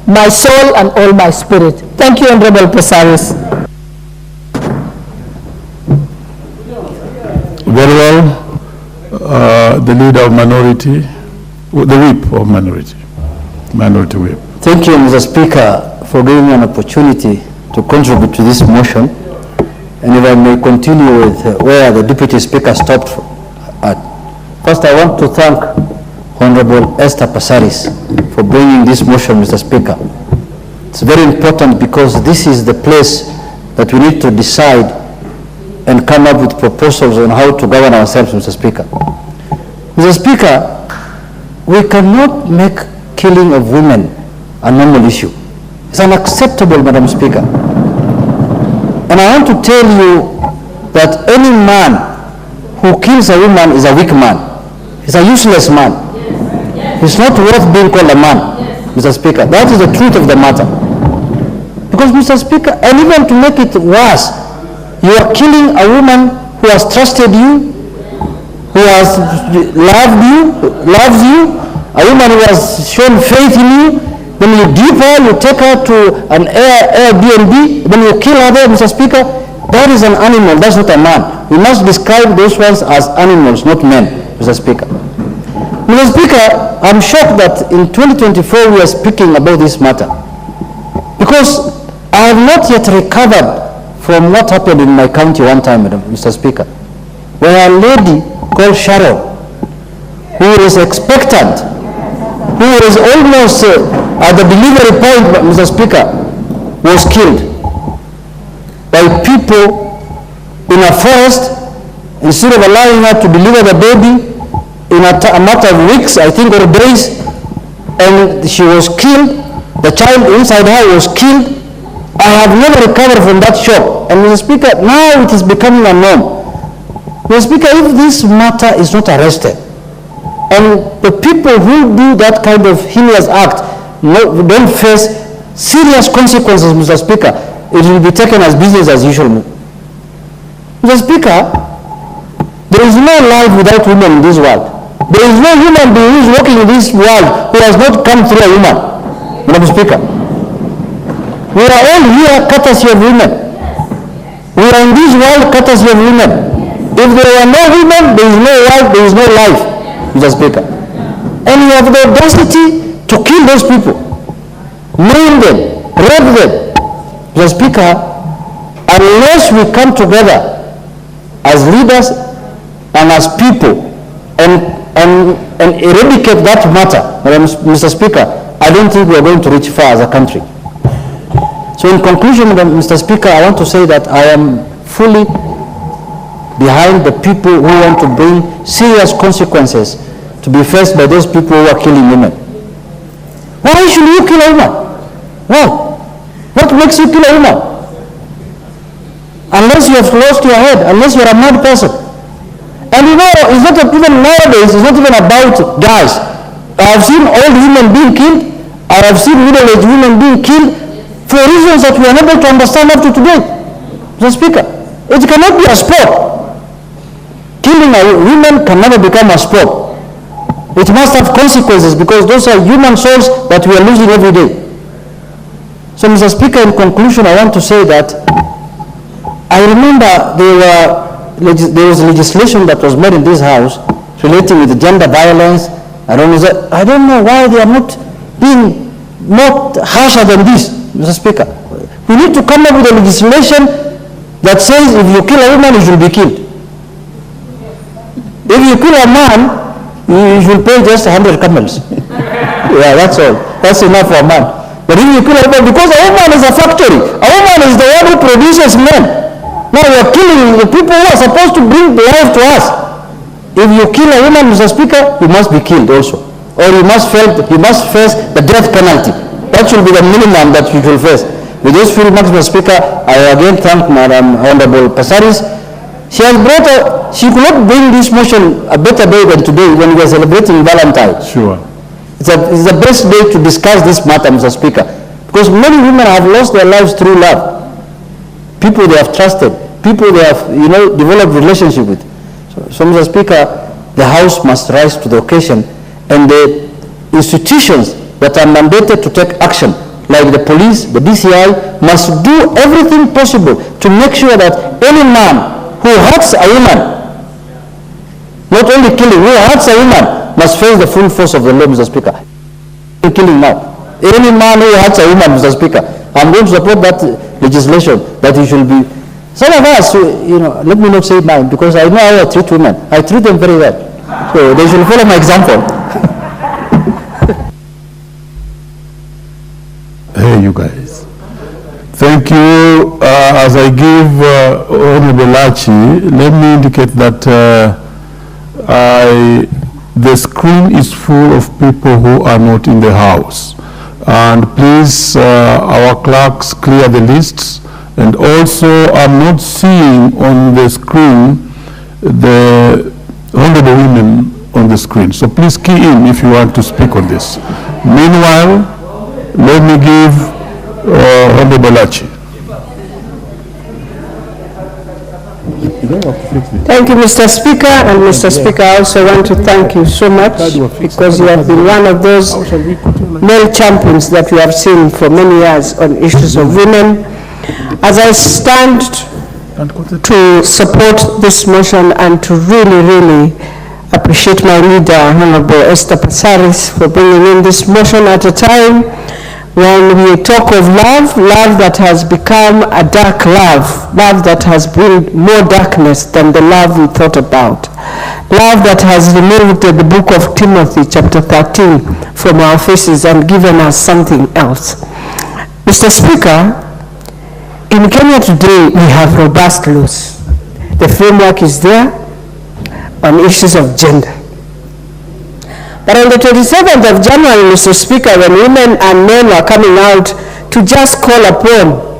my soul and all my spirit. Thank you, Honorable Pesaris. Very well. The leader of minority, the whip of minority whip. Thank you, Mr. Speaker, for giving me an opportunity to contribute to this motion. And if I may continue with where the Deputy Speaker stopped at. First, I want to thank Honorable Esther Passaris for bringing this motion, Mr. Speaker. It's very important because this is the place that we need to decide and come up with proposals on how to govern ourselves, Mr. Speaker. Mr. Speaker, we cannot make killing of women a normal issue. It's unacceptable, Madam Speaker. And I want to tell you that any man who kills a woman is a weak man. He's a useless man. He's not worth being called a man, Mr. Speaker. That is the truth of the matter. Because, Mr. Speaker, and even to make it worse, you are killing a woman who has trusted you, who has loves you, a woman who has shown faith in you. Then you dupe her, you take her to an Airbnb, then you kill her there, Mr. Speaker. That is an animal, that's not a man. We must describe those ones as animals, not men, Mr. Speaker. Mr. Speaker, I'm shocked that in 2024 we are speaking about this matter. Because I have not yet recovered from what happened in my county one time, Mr. Speaker, where a lady called Sharon, who is expectant, who is almost at the delivery point, Mr. Speaker, was killed by people in a forest. Instead of allowing her to deliver the baby in a matter of weeks, I think, or days, and she was killed. The child inside her was killed. I have never recovered from that shock. And Mr. Speaker, now it is becoming a norm. Mr. Speaker, if this matter is not arrested, and the people who do that kind of heinous act don't face serious consequences, Mr. Speaker, it will be taken as business as usual. Mr. Speaker, there is no life without women in this world. There is no human being who is walking in this world who has not come through a woman, Mr. Speaker. We are all here courtesy of women. We are in this world courtesy of women. If there are no women, there is no life, there is no life, Mr. Speaker. And you have the audacity to kill those people, maim them, rape them. Mr. Speaker, unless we come together as leaders and as people and eradicate that matter, Mr. Speaker, I don't think we are going to reach far as a country. So in conclusion, Mr. Speaker, I want to say that I am fully behind the people who want to bring serious consequences to be faced by those people who are killing women. Why should you kill a woman? Why? What makes you kill a woman? Unless you have lost your head, unless you are a mad person. And you know, it's not even nowadays, it's not even about guys. I have seen old women being killed. I have seen middle-aged women being killed for reasons that we are unable to understand up to today. Mr. Speaker, it cannot be a sport. Killing a woman can never become a sport. It must have consequences because those are human souls that we are losing every day. So, Mr. Speaker, in conclusion, I want to say that I remember there was legislation that was made in this House relating with gender violence. I don't know why they are not being more harsher than this, Mr. Speaker. We need to come up with a legislation that says if you kill a woman, you should be killed. If you kill a man, you should pay just 100 camels. Yeah, that's all. That's enough for a man. But if you kill a woman, because a woman is a factory, a woman is the one who produces men. Now we are killing the people who are supposed to bring life to us. If you kill a woman, Mr. Speaker, you must be killed also. Or you must face the death penalty. That should be the minimum that you should face. With those few remarks, Mr. Speaker, I again thank Madam Honorable Passaris. She could not bring this motion a better day than today when we are celebrating Valentine. Sure. It's the best day to discuss this matter, Mr. Speaker, because many women have lost their lives through love. People they have trusted, people they have, developed relationship with. So, Mr. Speaker, the House must rise to the occasion, and the institutions that are mandated to take action like the police, the DCI, must do everything possible to make sure that any man who hurts a woman, not only killing, who hurts a woman, must face the full force of the law, Mr. Speaker. Killing now. Any man who hurts a woman, Mr. Speaker, I'm going to support that legislation, that he should be. Some of us, let me not say mine, because I know how I treat women. I treat them very well. So they should follow my example. Hey, you guys. Thank you. As I give Honorable Lachi, let me indicate that the screen is full of people who are not in the house. And please, our clerks, clear the lists. And also, I'm not seeing on the screen the honorable women on the screen. So please key in if you want to speak on this. Meanwhile, let me give Honorable Lachi. Thank you, Mr. Speaker. And Mr. Speaker, I also want to thank you so much because you have been one of those male champions that we have seen for many years on issues of women. As I stand to support this motion and to really appreciate my leader, Honorable Esther Passaris, for bringing in this motion at a time when we talk of love that has become a dark love that has brought more darkness than the love we thought about, love that has removed the book of Timothy chapter 13 from our faces and given us something else. Mr. Speaker, in Kenya today we have robust laws. The framework is there on issues of gender. But on the 27th of January, Mr. Speaker, when women and men are coming out to just call upon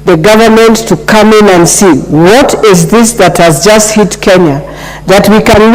the government to come in and see what is this that has just hit Kenya, that we can